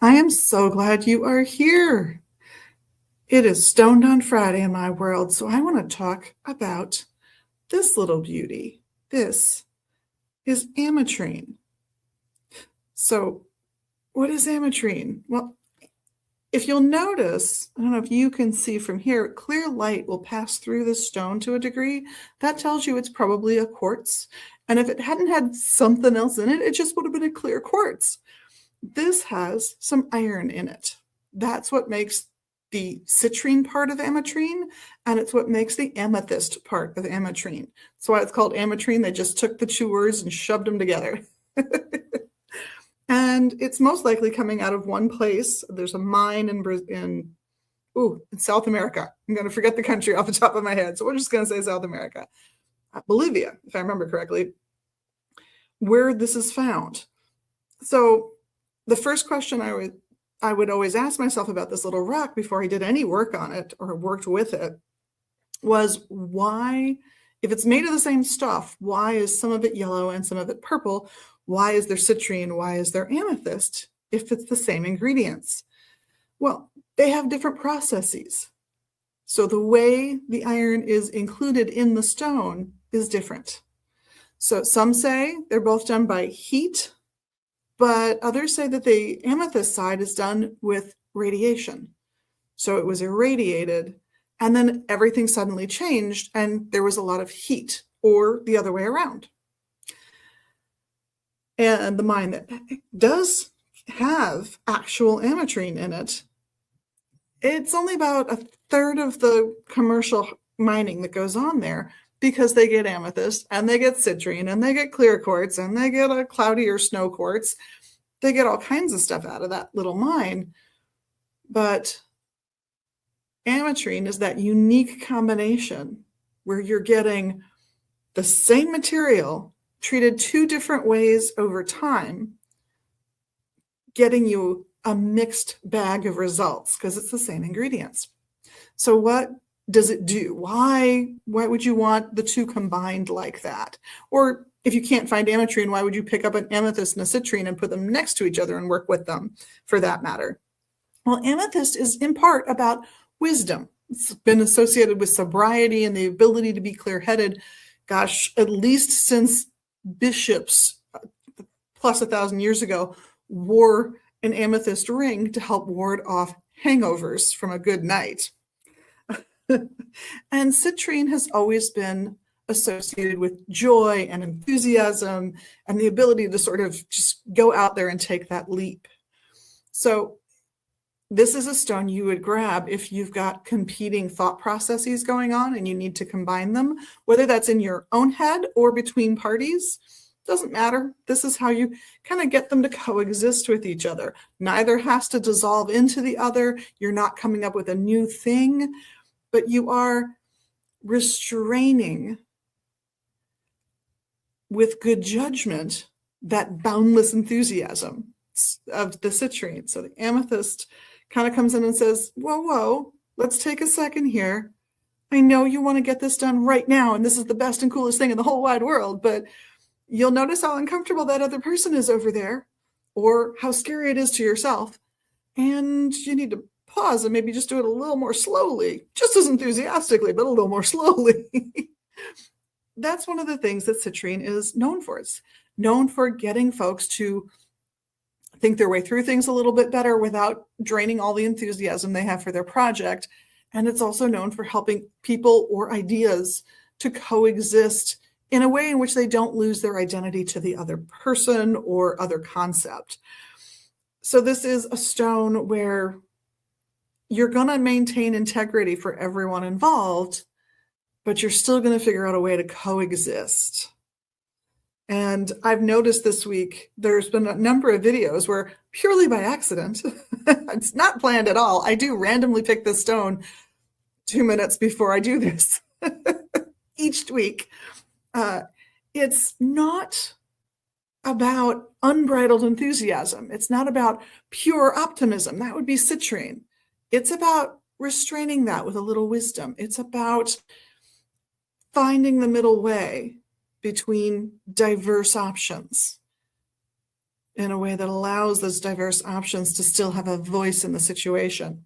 I am so glad you are here. It is Stoned on Friday in my world, so I want to talk about this little beauty. This is Ametrine. So, what is Ametrine? Well, if you'll notice, I don't know if you can see from here, clear light will pass through the stone to a degree. That tells you it's probably a quartz. And if it hadn't had something else in it, it just would have been a clear quartz. This has some iron in it. That's what makes the citrine part of ametrine, and it's what makes the amethyst part of ametrine. That's why it's called ametrine. They just took the two words and shoved them together. And it's most likely coming out of one place. There's a mine in South America. I'm going to forget the country off the top of my head, so we're just going to say South America. Bolivia, if I remember correctly, where this is found. So the first question I would always ask myself about this little rock before I did any work on it or worked with it was why, if it's made of the same stuff, why is some of it yellow and some of it purple? Why is there citrine? Why is there amethyst if it's the same ingredients? Well, they have different processes. So the way the iron is included in the stone is different. So some say they're both done by heat, but others say that the amethyst side is done with radiation. So it was irradiated, and then everything suddenly changed, and there was a lot of heat, or the other way around. And the mine that does have actual ametrine in it, it's only about a third of the commercial mining that goes on there, because they get amethyst and they get citrine and they get clear quartz and they get a cloudy or snow quartz. They get all kinds of stuff out of that little mine. But ametrine is that unique combination where you're getting the same material treated two different ways over time, getting you a mixed bag of results because it's the same ingredients. So what does it do? Why would you want the two combined like that? Or if you can't find ametrine, why would you pick up an amethyst and a citrine and put them next to each other and work with them, for that matter? Well, amethyst is in part about wisdom. It's been associated with sobriety and the ability to be clear-headed, gosh, at least since bishops plus 1,000 years ago wore an amethyst ring to help ward off hangovers from a good night. And citrine has always been associated with joy and enthusiasm and the ability to sort of just go out there and take that leap. So this is a stone you would grab if you've got competing thought processes going on and you need to combine them, whether that's in your own head or between parties. Doesn't matter. This is how you kind of get them to coexist with each other. Neither has to dissolve into the other. You're not coming up with a new thing, but you are restraining with good judgment that boundless enthusiasm of the citrine. So the amethyst kind of comes in and says, whoa, let's take a second here. I know you want to get this done right now, and this is the best and coolest thing in the whole wide world, but you'll notice how uncomfortable that other person is over there, or how scary it is to yourself. And you need to pause and maybe just do it a little more slowly, just as enthusiastically, but a little more slowly. That's one of the things that citrine is known for. It's known for getting folks to think their way through things a little bit better without draining all the enthusiasm they have for their project. And it's also known for helping people or ideas to coexist in a way in which they don't lose their identity to the other person or other concept. So this is a stone where you're going to maintain integrity for everyone involved, but you're still going to figure out a way to coexist. And I've noticed this week, there's been a number of videos where purely by accident, it's not planned at all. I do randomly pick this stone 2 minutes before I do this each week. It's not about unbridled enthusiasm. It's not about pure optimism. That would be citrine. It's about restraining that with a little wisdom. It's about finding the middle way between diverse options. in a way that allows those diverse options to still have a voice in the situation.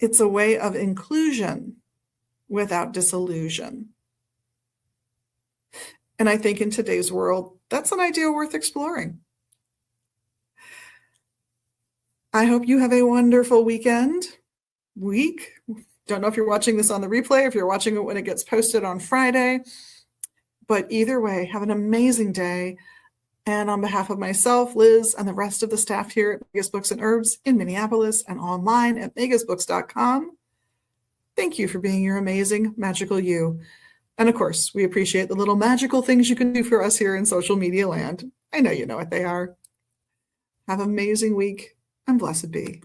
It's a way of inclusion without disillusion. And I think in today's world, that's an idea worth exploring. I hope you have a wonderful week. Don't know if you're watching this on the replay, if you're watching it when it gets posted on Friday, but either way, have an amazing day. And on behalf of myself, Liz, and the rest of the staff here at Megas Books and Herbs in Minneapolis and online at megasbooks.com, thank you for being your amazing, magical you. And of course, we appreciate the little magical things you can do for us here in social media land. I know you know what they are. Have an amazing week, and blessed be.